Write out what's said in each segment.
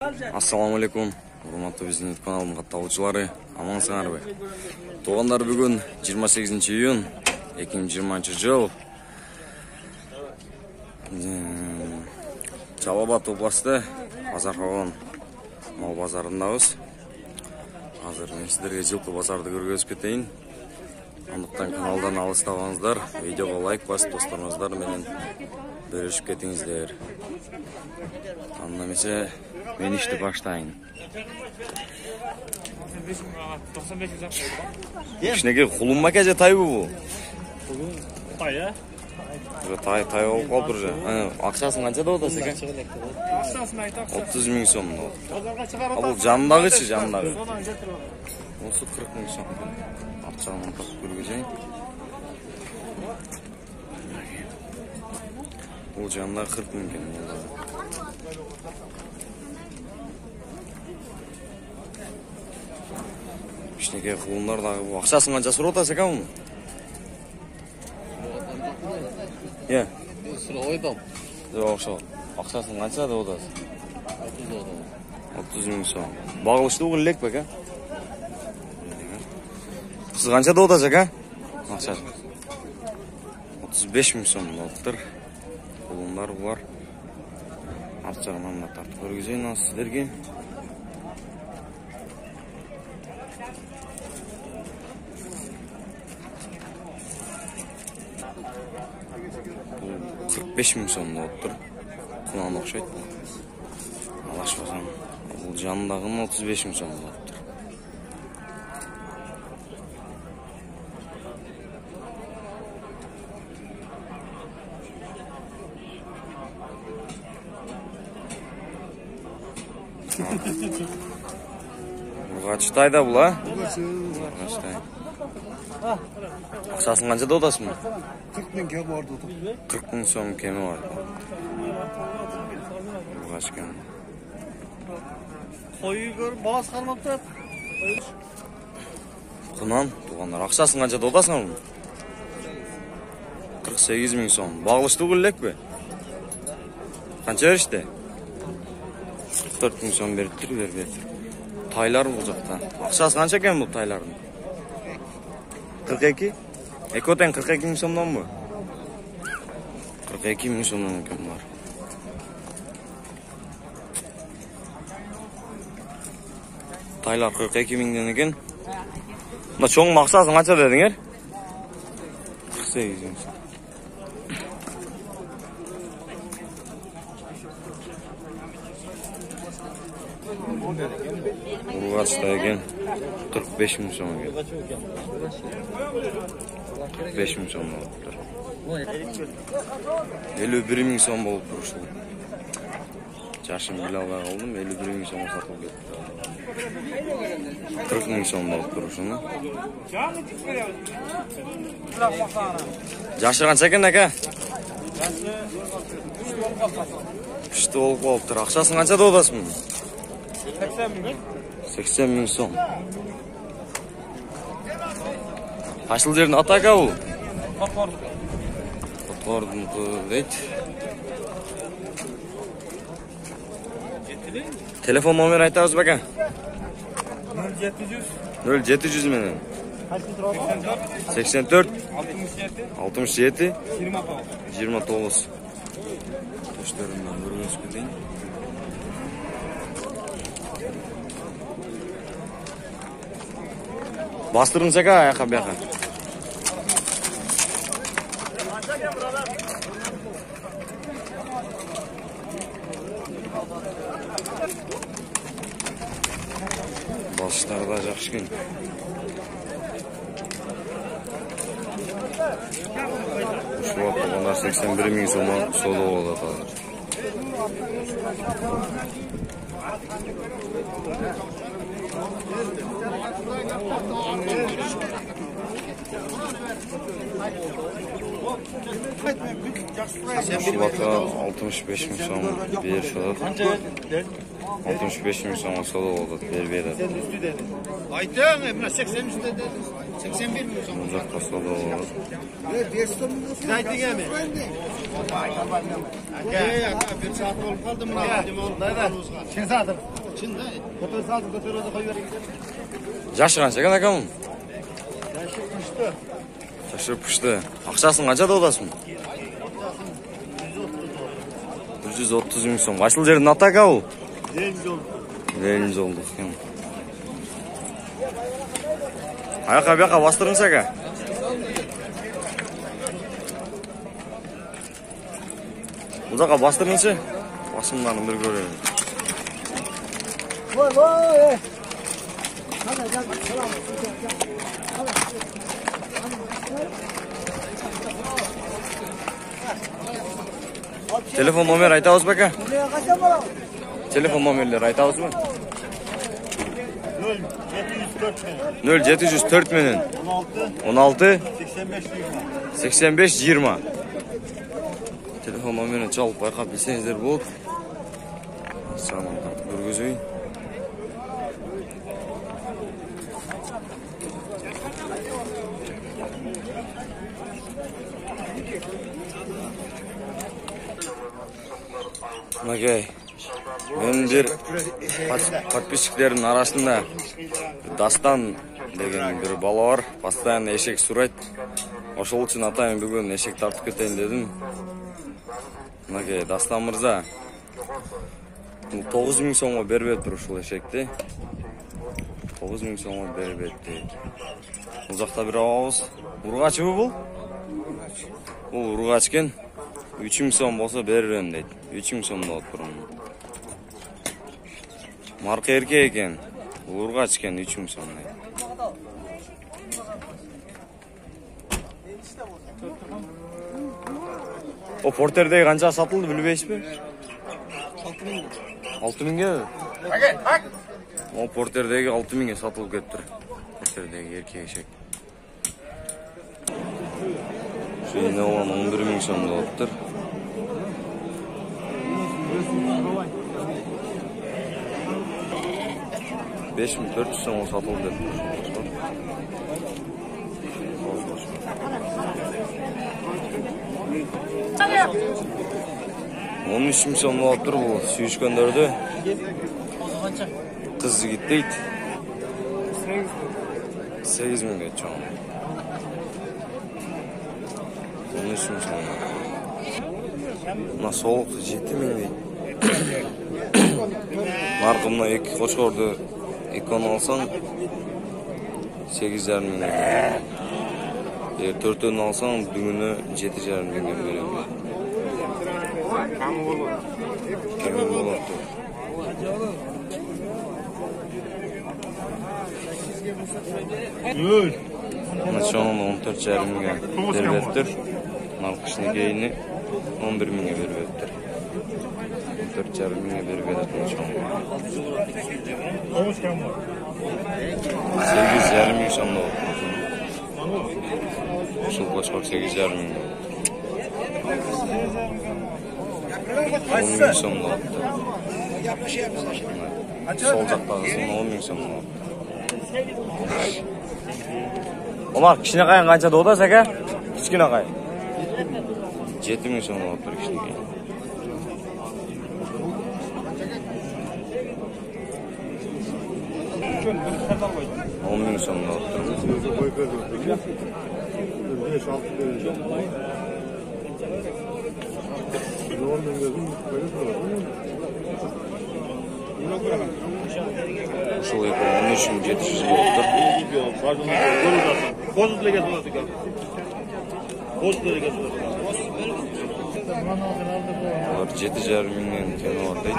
Assalamu alaikum. Урматтуу биздин каналдын катталуучулары, амансыңарбы? Туугандар, бүгүн 28 июнь 2020 жыл. Жалал Абад областы Базаркаган мал базарындабыз. Азыр мен сиздерге жылкы базарды көргөзүп кетейин. Андыктан каналдан алыстабаңыздар, видеого лайк басып, досторуңуздар менен бөлүшүп кетиңиздер. Анда эмесе мен ишти баштайын. Кичинекей кулум эке же тайбы бул? Тай, а? Тай болуп калыптыр же. Акчасын канча деп атасыз экен? Акчасын айтап. 30 000 сом. Базарга чыгарып. Бул жанындагычы, жанындагы. Осы 40 000 сом. Акчаны тапып көргөзөйүн. Бул жанында 40 000 экен. Кичинекей кулундар дагы. Акчасын канча сурап атасыз экен муну? Ойдом. Жок, акчасын канча деп атасыз? 30 000 сом. Багылыштуу бул элек бек, а? Сиз канча деп атасыз экен? Акчасы 35 000 сом болуптур. Кулундар булар. Акчаны да тартып көргөзөйүн сиздерге. Бул 45 000 сом болуптур. Кунан окшойт бул. Алашпасам. Бул жанындагы 35 000 сом болуптур. Качтай да бул, а? Качтай. Акчасын канча деп атасыз? 40 000 кем бар деп. 40 000 сом кеми бар. Качкан. Койу көрүп баас кармаптыр. Кунан, туугандар, акчасын канча деп атасың? 48 000 сом. Багылыштуу элекпи? Канча беришти? 44 000 сом бериптир, бербейт. Тайлар бул жакта. Акчасы канча экен бул тайлардын? 42? Экотен 42 000 сомдонбу? 42 000 сомдон экен булар. Тайлар 42 000ден экен. Мына чоң акчасын канча дедиңер? 48 000 сом. Ургачта экен 45 000 сом экен. 45 000 сом болуптур. 51 000 сом болуптур ушул. Жашын биле албай калдым, 51 000 сомго сатылып кетти. 40 000 сом болуптур ушуну. Жашы канча экен ака? Күчтүү болуп калыптыр. Акчасын канча деп атасыз муну? 80 000 сом. Кайсыл жердин атака бул? Котордунку дейт. Телефон номер айтабыз бака? 0700 менен 84 67 29. Төштөрүнөн көргөнүз кетейин. Бастырыңыз ака, аяққа бияқа. Басыштары да жақшы кен. Ушыл аттығандар 81 000 сома сода болады аталар. Ушул атқа 65 000 сом беришет. 65 ming so'm solo oldu. Berberdi. Sen üstü dedi. Aytın, emre 80 üstü dedi. 81 mi son? Bu жақта solo oldu. Siz aytın ya mi? Bir saat olup kaldı mı? Sen saatın. Şimdi. Götür saatın, götür onu koyuver. Жашы қанша екен акам? Yaşı kıştı. Жашы пішті. Ақшасын қаншада одасың? 130 мing so'm. Қайсыл жердің аты ака ол? Ленин жолдық екен. Аяққа бияққа бастырыңыз ака. Бұл жаққа бастырыңызшы. Басымдан бір көрейін. Telefon номер айтабыз ба ака? Telefon номерлер айтабыз ба? 0704 менен 16 85 20. Telefon номерін çalıp байқап білсеңіздер болды. Санын тартып көргізейін. Макай, мен бір подписчиктердің арасында Дастан деген бір бала бар. Постоянно ешек сұрайды. Ошол үшін атайын бүгін ешек тартып кетейін дедім. Макай, Дастан мырза 9 мing so'mga berib еді ушул ешекти. 9 ming so'mga berib еді. Бұл жақта бір ауыз. Ургачы бұл? Бұл ургач кен. 3 ming so'm болса берем дейді. 3 ming so'm болот бұрын. Марка ерке екен. Ургач кен 3 ming so'm дейді. O porterdегі қанша сатылды білбейсіз бе? 6 mingге. O porterdегі 6 mingге сатылып кетті. Porterdегі ерке ешек. Şeyine olan 11 ming so'mda oluptur. $5400 satıldı. 13 ming so'mda oluptur bu suyuşkönlerde. Kız gitti. 8 mingga çoğun. 13 ming so'm. Mına soğuk 7 ming deydi. Narxımdan 2 qo'chqorni ikoni olsang 8,5 ming. Eğer 4'ünü alsang düğünü 7,5 mingga berem. Kemi bo'ladi. Mana shuni 14,5 mingga beribdir. Narxini keyini 11 mingga beribdir. 14,5 mingga beribdir shuni. 8,5 ming so'm oldu. Şu qo'chqor 8,5 ming. 10 ming so'm oldu. Sol jaqdagisi 10 ming so'm oldu. Omar, kishine qayın qancha do'das aka? Kichkina qayın. 7 ming so'm oldu kishine. 10 ming so'm oldu. 13,700 oldu. Var 7,5 mingden kemi var deydi.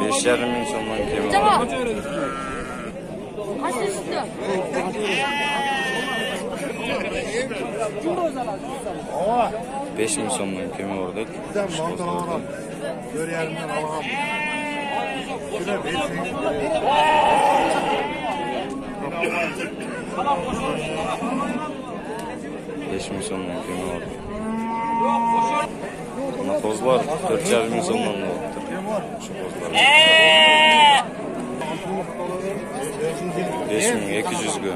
Beş yarım ming so'mdan kemi var. Kaç üstü? 5 ming so'mdan kemi var deydi. Gör yerimden alalım. Şuna versin. 5 ming so'mdan kemi bor. Mana qo'zlar 4,5 ming so'mdan olibdi. Shu qo'zlar. 5200 ga.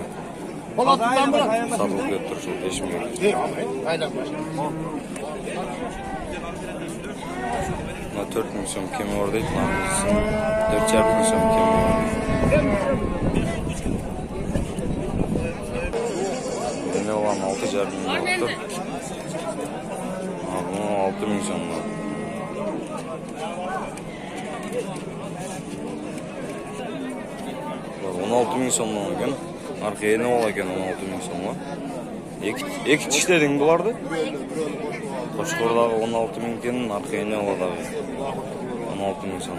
Polatdan bırak. Satılıp götür şu 5200. Aynen. Buna 4 ming so'm kemi bor deydi. 4,5 ming so'm kemi bor. Ne olan 6,5 ming oldu. Bunu 6 ming so'm oldu. Bu 16 ming so'mdan olgan. Arkaya ne ola ekan 16 ming so'mga? Iki tişledin bulardı. Qo'shqo'rdagi 16 ming ekan, arkaya ne ola da 16 ming so'm.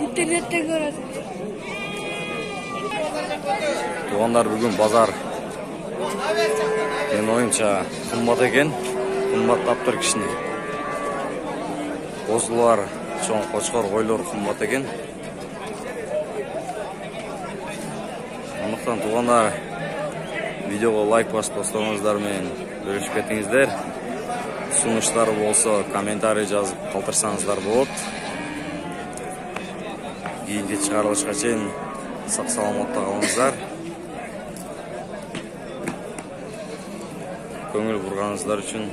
İnternette görüyorsun. Tuğanlar bugün pazar. Men oyuncha qimmat ekan. Qimmatlaptır kishini. Qo'zlar, cho'ng qo'chqor qo'ylar qimmat ekan. Aniqdan tuğanlar videoga like bosib qo'ysangizdar men bölüşüp ketingizler. Sunuşlar bolsa kommentariy yozib qoldirsangizlar bo'ladi. Keyingi chiqarilishga chayin sog' salomatda qolingizlar. Ko'ngil burganingizlar uchun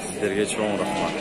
sizlarga cho'ng rahmat.